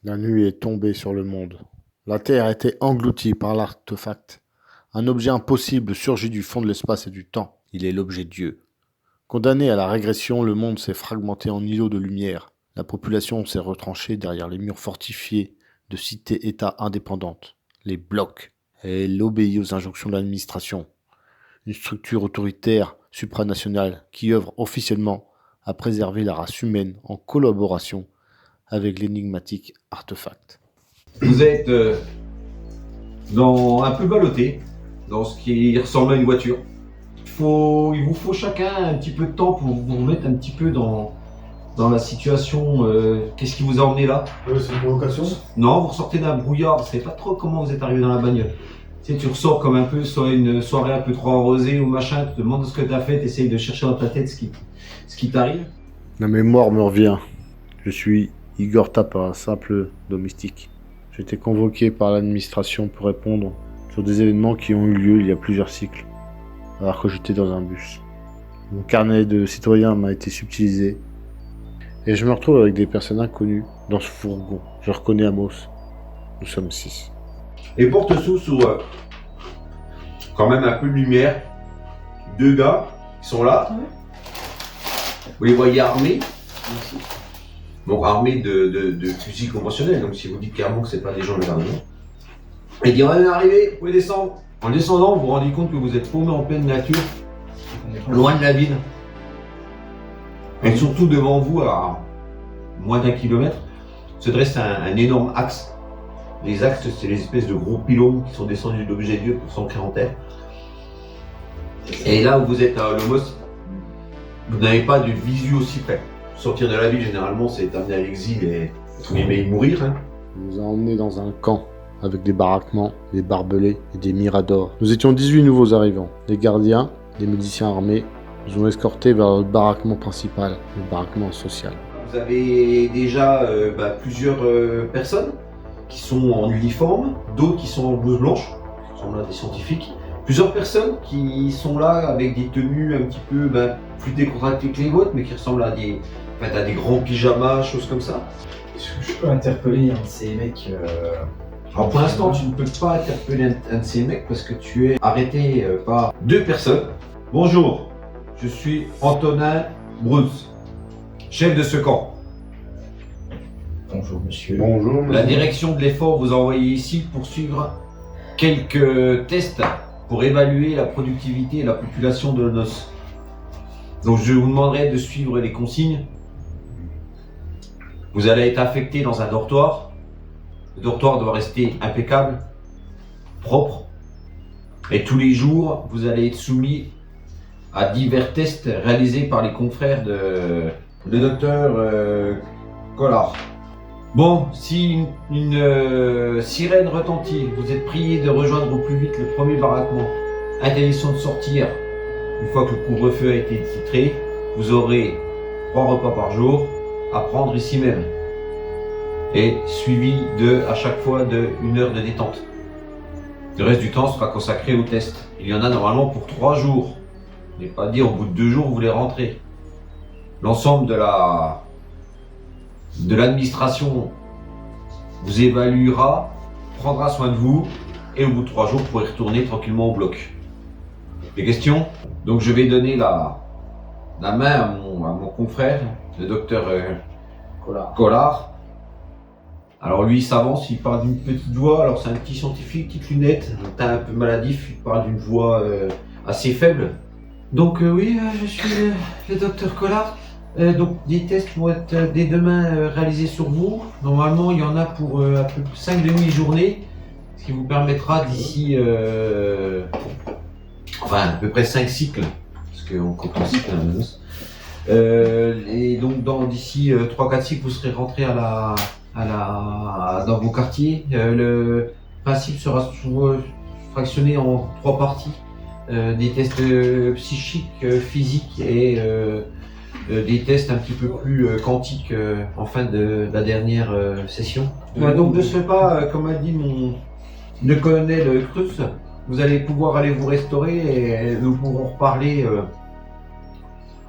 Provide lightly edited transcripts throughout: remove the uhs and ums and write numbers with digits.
La nuit est tombée sur le monde. La Terre a été engloutie par l'artefact. Un objet impossible surgit du fond de l'espace et du temps. Il est l'objet Dieu. Condamné à la régression, le monde s'est fragmenté en îlots de lumière. La population s'est retranchée derrière les murs fortifiés de cités-États indépendantes, les blocs, et elle obéit aux injonctions de l'administration. Une structure autoritaire supranationale qui œuvre officiellement à préserver la race humaine en collaboration avec l'énigmatique artefact. Vous êtes un peu ballotté dans ce qui ressemble à une voiture. Il vous faut chacun un petit peu de temps pour vous remettre un petit peu dans la situation. Qu'est-ce qui vous a emmené là? C'est une provocation? Non, vous ressortez d'un brouillard, vous savez pas trop comment vous êtes arrivé dans la bagnole. Tu ressors comme un peu, soit une soirée un peu trop arrosée ou machin, tu te demandes ce que tu as fait, tu essayes de chercher dans ta tête ce qui t'arrive. La mémoire me revient. Je suis Igor Tapa, simple domestique. J'ai été convoqué par l'administration pour répondre sur des événements qui ont eu lieu il y a plusieurs cycles, alors que j'étais dans un bus. Mon carnet de citoyen m'a été subtilisé et je me retrouve avec des personnes inconnues dans ce fourgon. Je reconnais Amos. Nous sommes 6. Et porte-sous sous quand même un peu de lumière. 2 gars qui sont là. Vous les voyez armés. Donc armés de fusils conventionnels. Donc si vous dites clairement que c'est pas des gens de la gouvernement. Et dit on est arrivé, vous pouvez descendre. En descendant, vous vous rendez compte que vous êtes paumé en pleine nature, loin de la ville. Et surtout devant vous, à moins d'1 kilomètre, se dresse un énorme axe. Les axes, c'est les espèces de gros pylônes qui sont descendus d'objets Dieu pour s'ancrer en terre. Et là où vous êtes à Lomos, vous n'avez pas de visu aussi près. Sortir de la ville, généralement, c'est amené à l'exil et y mourir. Hein. On nous a emmenés dans un camp avec des baraquements, des barbelés et des miradors. Nous étions 18 nouveaux arrivants. Les gardiens, des miliciens armés, nous ont escortés vers le baraquement principal, le baraquement social. Vous avez déjà plusieurs personnes qui sont en uniforme, d'autres qui sont en blouse blanche, qui sont là des scientifiques. Plusieurs personnes qui sont là avec des tenues un petit peu plus décontractées que les vôtres, mais qui ressemblent à des grands pyjamas, choses comme ça. Est-ce que je peux interpeller un de ces mecs Alors pour l'instant, tu ne peux pas interpeller un de ces mecs parce que tu es arrêté par 2 personnes. Bonjour, je suis Antonin Bruce, chef de ce camp. Bonjour monsieur. Bonjour, La direction de l'effort vous a envoyé ici pour suivre quelques tests pour évaluer la productivité et la population de Lonos. Donc je vous demanderai de suivre les consignes. Vous allez être affecté dans un dortoir. Le dortoir doit rester impeccable, propre. Et tous les jours, vous allez être soumis à divers tests réalisés par les confrères de docteur Collard. Bon, si une sirène retentit, vous êtes prié de rejoindre au plus vite le premier baraquement. Interdiction de sortir. Une fois que le couvre-feu a été titré, vous aurez 3 repas par jour à prendre ici même. Et suivi à chaque fois de 1 heure de détente. Le reste du temps sera consacré aux tests. Il y en a normalement pour 3 jours. Ne pas dire au bout de 2 jours vous voulez rentrer. L'ensemble de l'administration vous évaluera, prendra soin de vous et au bout de 3 jours vous pourrez retourner tranquillement au bloc. Des questions? Donc je vais donner la main à mon confrère, le docteur Collard. Alors lui il s'avance, il parle d'une petite voix, alors c'est un petit scientifique, petite lunette, un teint un peu maladif, il parle d'une voix assez faible. Donc oui, je suis le docteur Collard. Donc des tests vont être dès demain réalisés sur vous. Normalement il y en a pour à peu près 5 demi-journées, ce qui vous permettra d'ici à peu près 5 cycles, parce qu'on compte en cycle à l'annonce. Et donc d'ici 3-4 cycles vous serez rentré dans vos quartiers. Le principe sera fractionné en 3 parties. Des tests psychiques, physiques et des tests un petit peu plus quantiques en fin de la dernière session. Donc de ce pas, comme a dit le colonel Cruz, vous allez pouvoir aller vous restaurer et nous pourrons reparler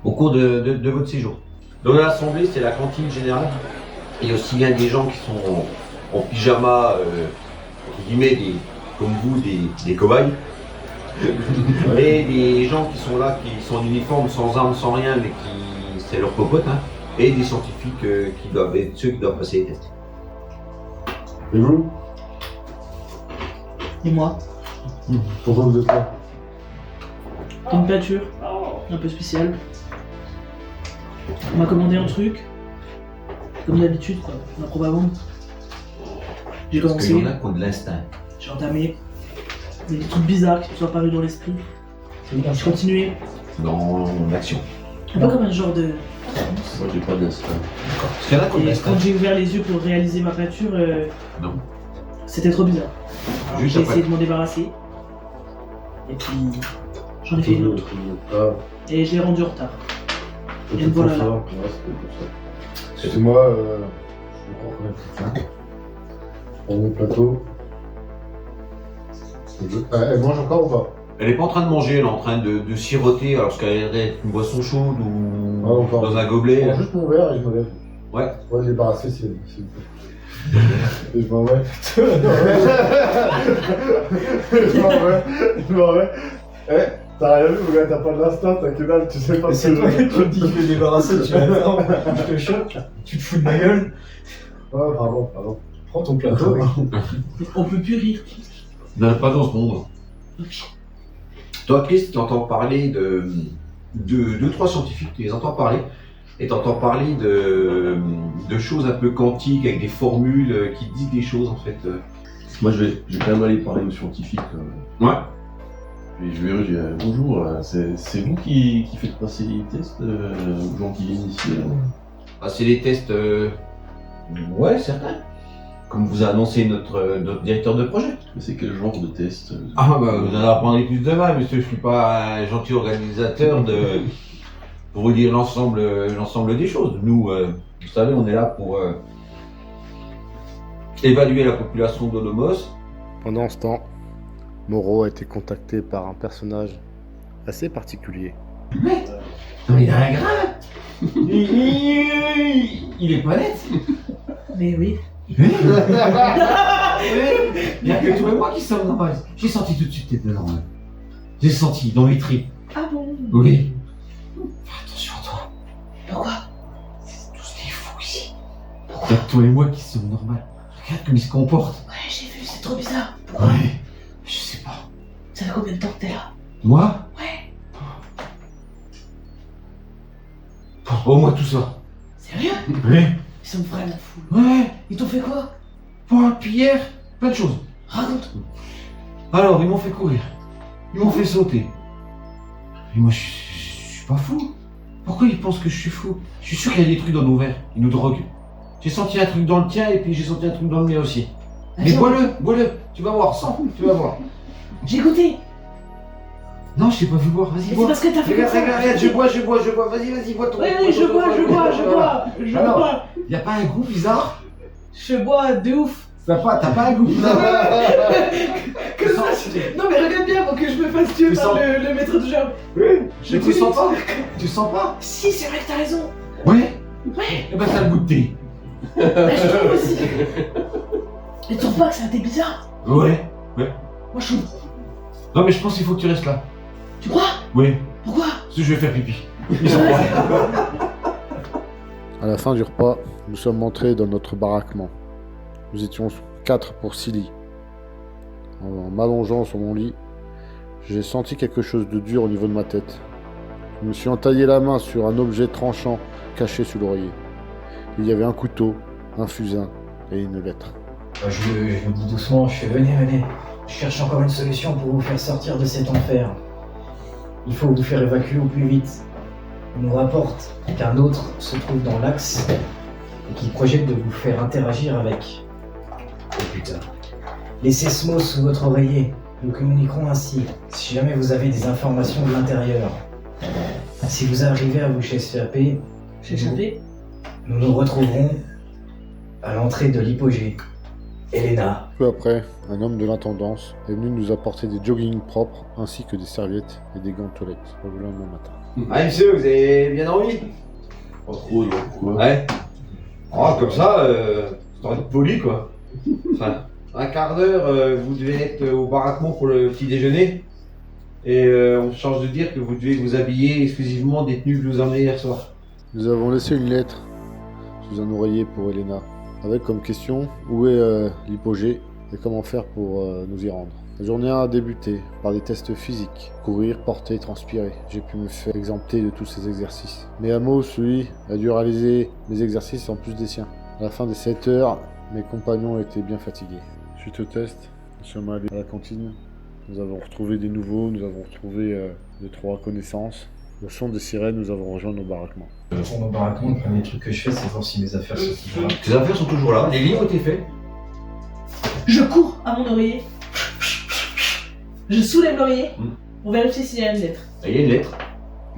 au cours de votre séjour. Dans l'assemblée, c'est la cantine générale. Il y a aussi bien des gens qui sont en pyjama, entre guillemets, comme vous, des cobayes. Et des gens qui sont là, qui sont en uniforme, sans armes, sans rien, mais qui c'est leur popote, hein. Et des scientifiques qui doivent être ceux qui doivent passer les tests. Et vous? Et moi, Pourquoi vous êtes là? t'as une peinture un peu spéciale. On m'a commandé un truc, comme d'habitude, quoi, improbablement. J'ai Parce qu'il y commencé, en a qui ont de l'instinct. j'ai entamé, il y a des trucs bizarres qui me sont apparus dans l'esprit. Je continuais, Dans l'action. un peu comme un genre de... Moi j'ai pas d'instinct. Parce qu'il y en a qui ont de Et l'instinct. quand j'ai ouvert les yeux pour réaliser ma peinture, Non. c'était trop bizarre. Alors, Juste j'ai après. essayé de m'en débarrasser. Et puis, j'en ai fait une autre. Et je l'ai rendu en retard. Et me voilà là. Excusez-moi, je me reconnais tout ça. Je prends mon plateau. Elle mange encore ou pas? Elle est pas en train de manger, elle est en train de siroter alors qu'elle est une boisson chaude ou Ah, encore. dans un Je gobelet. prends juste mon verre et je me lève. Ouais. Ouais, je l'ai débarrassé, s'il vous plaît. Et je m'en vais. Je m'en vais. Eh, t'as rien vu, mon gars, t'as pas de l'instinct, t'as que dalle, tu sais pas ce C'est que toi je qui me dis que je vais débarrasser, tu vas attends, je te choque, tu te fous de ma gueule. Ouais, pardon. Prends ton plateau. On peut plus rire. Non, pas dans ce monde. Toi, Chris, tu entends parler de deux, trois scientifiques, tu les entends parler, et tu entends parler de choses un peu quantiques, avec des formules qui disent des choses, en fait. Moi je vais quand même aller parler aux scientifiques. Ouais. Puis je vais dire bonjour, c'est vous qui faites passer les tests aux gens qui viennent ici Ah, c'est des tests... Ouais, certains. Comme vous a annoncé notre directeur de projet. Mais c'est quel genre de test Ah bah vous en apprendrez plus demain, monsieur, je suis pas un gentil organisateur pour vous dire l'ensemble des choses. Nous, vous savez, on est là pour évaluer la population d'Olomos. Pendant ce temps, Moreau a été contacté par un personnage assez particulier. Non, il a un grain. Il est pas net. Mais oui. Il n'y a que toi et moi qui sommes normaux. J'ai senti tout de suite que t'étais normal. J'ai senti dans mes tripes. Ah bon? Oui. Fais attention à toi. Pourquoi? C'est tous des fous ici. Il y a que toi et moi qui sommes normaux. Regarde comme il se comporte. Ouais, j'ai vu, c'est trop bizarre. Pourquoi? Ouais. Je sais pas. Ça fait combien de temps que t'es là? Moi? Ouais. Oh, moi tout ça. Sérieux? Oui. Ils sont vraiment fous. Ouais. Ils t'ont fait quoi? Puis hier, plein de choses. Raconte. Alors, ils m'ont fait courir. Ils m'ont fait sauter. Et moi, je suis pas fou. Pourquoi ils pensent que je suis fou? Je suis sûr qu'il y a des trucs dans nos verres. Ils nous droguent. J'ai senti un truc dans le tien et puis j'ai senti un truc dans le mien aussi. Mais Attends, bois-le. Tu vas voir, sans. Tu vas voir. j'ai goûté. Non, je t'ai pas vu boire. Vas-y, Mais c'est bois. parce que t'as fait Regarde, comme ça. regarde, je bois. Vas-y, bois ton. Oui, je bois. Alors, y a pas un goût bizarre? Je bois de ouf. T'as pas un goût bizarre? Comme ça, non mais regarde bien pour que je me fasse tuer Tu par sens- le maître de jeu. Oui. Mais tu sens pas? Tu sens pas? Si, c'est vrai que t'as raison. Ouais. Ouais, Eh ben, ça a le goût de thé. bah, je trouve aussi. Mais tu trouves pas que c'est un thé bizarre? Ouais. Moi je trouve. Non, mais je pense qu'il faut que tu restes là. Tu crois? Oui. Pourquoi? Parce que je vais faire pipi. Ils sont À la fin du repas, nous sommes entrés dans notre baraquement. Nous étions 4 pour 6 lits. En m'allongeant sur mon lit, j'ai senti quelque chose de dur au niveau de ma tête. Je me suis entaillé la main sur un objet tranchant caché sous l'oreiller. Il y avait un couteau, un fusain et une lettre. Je le dis doucement, je fais venez. Je cherche encore une solution pour vous faire sortir de cet enfer. Il faut vous faire évacuer au plus vite. On nous rapporte qu'un autre se trouve dans l'axe et qui projette de vous faire interagir avec. Oh putain. Laissez ce mot sous votre oreiller. Nous communiquerons ainsi si jamais vous avez des informations de l'intérieur. Si vous arrivez à vous échapper, J'ai échappé. nous nous retrouverons à l'entrée de l'hypogée. Elena. Peu après, un homme de l'intendance est venu nous apporter des joggings propres ainsi que des serviettes et des gants de toilette pour le lendemain matin. Ah, monsieur, vous avez bien envie? Pas trop, non. Pourquoi? Ouais. Oh, comme ça, c'est envie de poli, quoi. Enfin, un quart d'heure, vous devez être au baraquement pour le petit déjeuner. Et on change de dire que vous devez vous habiller exclusivement des tenues que je vous ai emmenées hier soir. Nous avons laissé une lettre sous un oreiller pour Elena, avec comme question où est l'hypogée et comment faire pour nous y rendre. La journée a débuté par des tests physiques, courir, porter, transpirer. J'ai pu me faire exempter de tous ces exercices. Mais Amos, lui, a dû réaliser mes exercices en plus des siens. À la fin des 7 heures, mes compagnons étaient bien fatigués. Suite au test, nous sommes allés à la cantine. Nous avons retrouvé des nouveaux, nous avons retrouvé 2-3 connaissances. Au son des sirènes, nous avons rejoint nos baraquements. Pour nos baraquements, le premier truc que je fais, c'est voir si mes affaires sont toujours là. Tes affaires sont toujours là, les livres ont été faits. Je cours à mon oreiller. Je soulève l'oreiller Mm. pour vérifier s'il y a une lettre. Et il y a une lettre.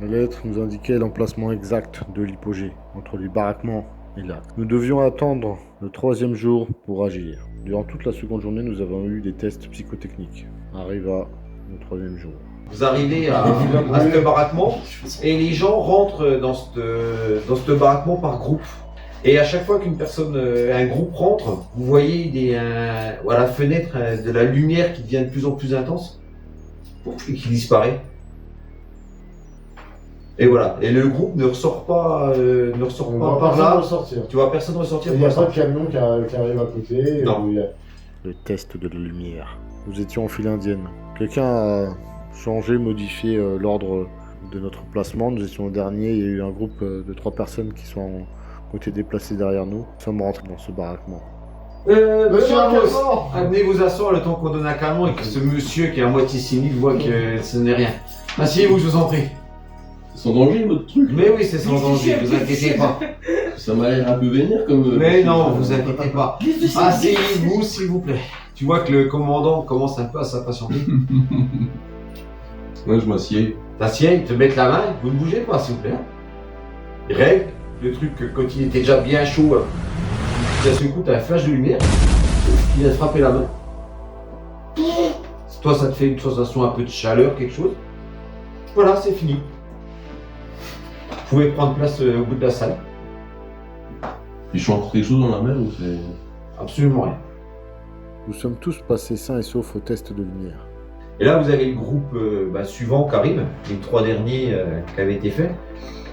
La lettre nous indiquait l'emplacement exact de l'hypogée, entre les baraquements et l'acte. Nous devions attendre le 3e jour pour agir. Durant toute la seconde journée, nous avons eu des tests psychotechniques. Arriva le 3e jour. Vous arrivez à ce baraquement et les gens rentrent dans ce baraquement par groupe. Et à chaque fois qu'une personne, un groupe rentre, vous voyez à la fenêtre de la lumière qui devient de plus en plus intense et qui disparaît. Et voilà. Et le groupe ne ressort pas, par là. ressortir. Tu vois personne ressortir. Il n'y a pour pas de camion qui arrive à côté. Non. Le test de la lumière. Nous étions en file indienne. Quelqu'un a changé, modifié l'ordre de notre placement. Nous étions au dernier. Il y a eu un groupe de 3 personnes qui ont été déplacées derrière nous. Nous sommes rentrés dans ce baraquement. Monsieur Amos, amenez vos asseoir le temps qu'on donne un calmant et que ce monsieur qui est à moitié cynique voit que ce n'est rien. Asseyez-vous, je vous en prie. C'est sans danger, votre truc? Mais oui, c'est sans danger, vous inquiétez pas. Ça m'a l'air un peu vénère comme. Mais non, vous inquiétez pas. Glisse dessus. Asseyez-vous, s'il vous plaît. Tu vois que le commandant commence un peu à s'impatienter. Ouais, je m'assieds. T'assieds, ils te mettent la main, vous ne bougez pas, s'il vous plaît. Il règle le truc que quand il était déjà bien chaud, d'un seul coup, t'as un flash de lumière, il a frappé la main. Toi, ça te fait une sensation un peu de chaleur, quelque chose. Voilà, c'est fini. Vous pouvez prendre place au bout de la salle. Et je suis encore quelque chose dans la mer ou c'est. Absolument rien. Nous sommes tous passés sains et saufs au test de lumière. Et là, vous avez le groupe suivant qui arrive, les 3 derniers qui avaient été faits.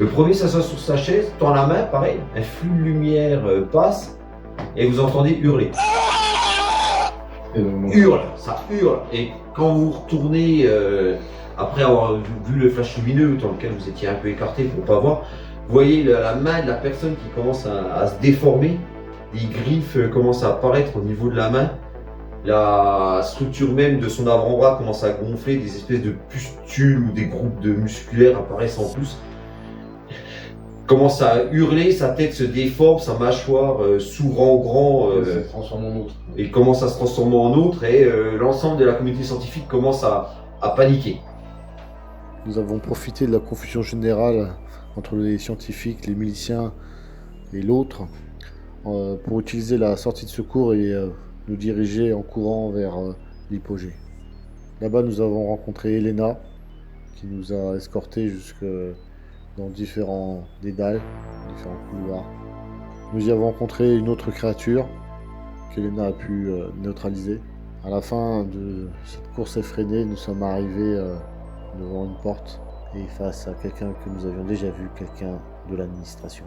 Le premier s'assoit sur sa chaise, tend la main, pareil, un flux de lumière passe, et vous entendez hurler. Hurle, ça hurle. Et quand vous retournez, après avoir vu le flash lumineux dans lequel vous étiez un peu écarté pour ne pas voir, vous voyez la main de la personne qui commence à se déformer. Les griffes commencent à apparaître au niveau de la main. La structure même de son avant-bras commence à gonfler, des espèces de pustules ou des groupes de musculaires apparaissent en plus. Commence à hurler, sa tête se déforme, sa mâchoire s'ouvre en grand Ça se transforme en autre. et commence à se transformer en autre et l'ensemble de la communauté scientifique commence à paniquer. Nous avons profité de la confusion générale entre les scientifiques, les miliciens et l'autre pour utiliser la sortie de secours et nous diriger en courant vers l'hypogée. Là-bas, nous avons rencontré Elena qui nous a escortés jusque dans différents dédales, différents couloirs. Nous y avons rencontré une autre créature qu'Elena a pu neutraliser. À la fin de cette course effrénée, nous sommes arrivés devant une porte et face à quelqu'un que nous avions déjà vu, quelqu'un de l'administration.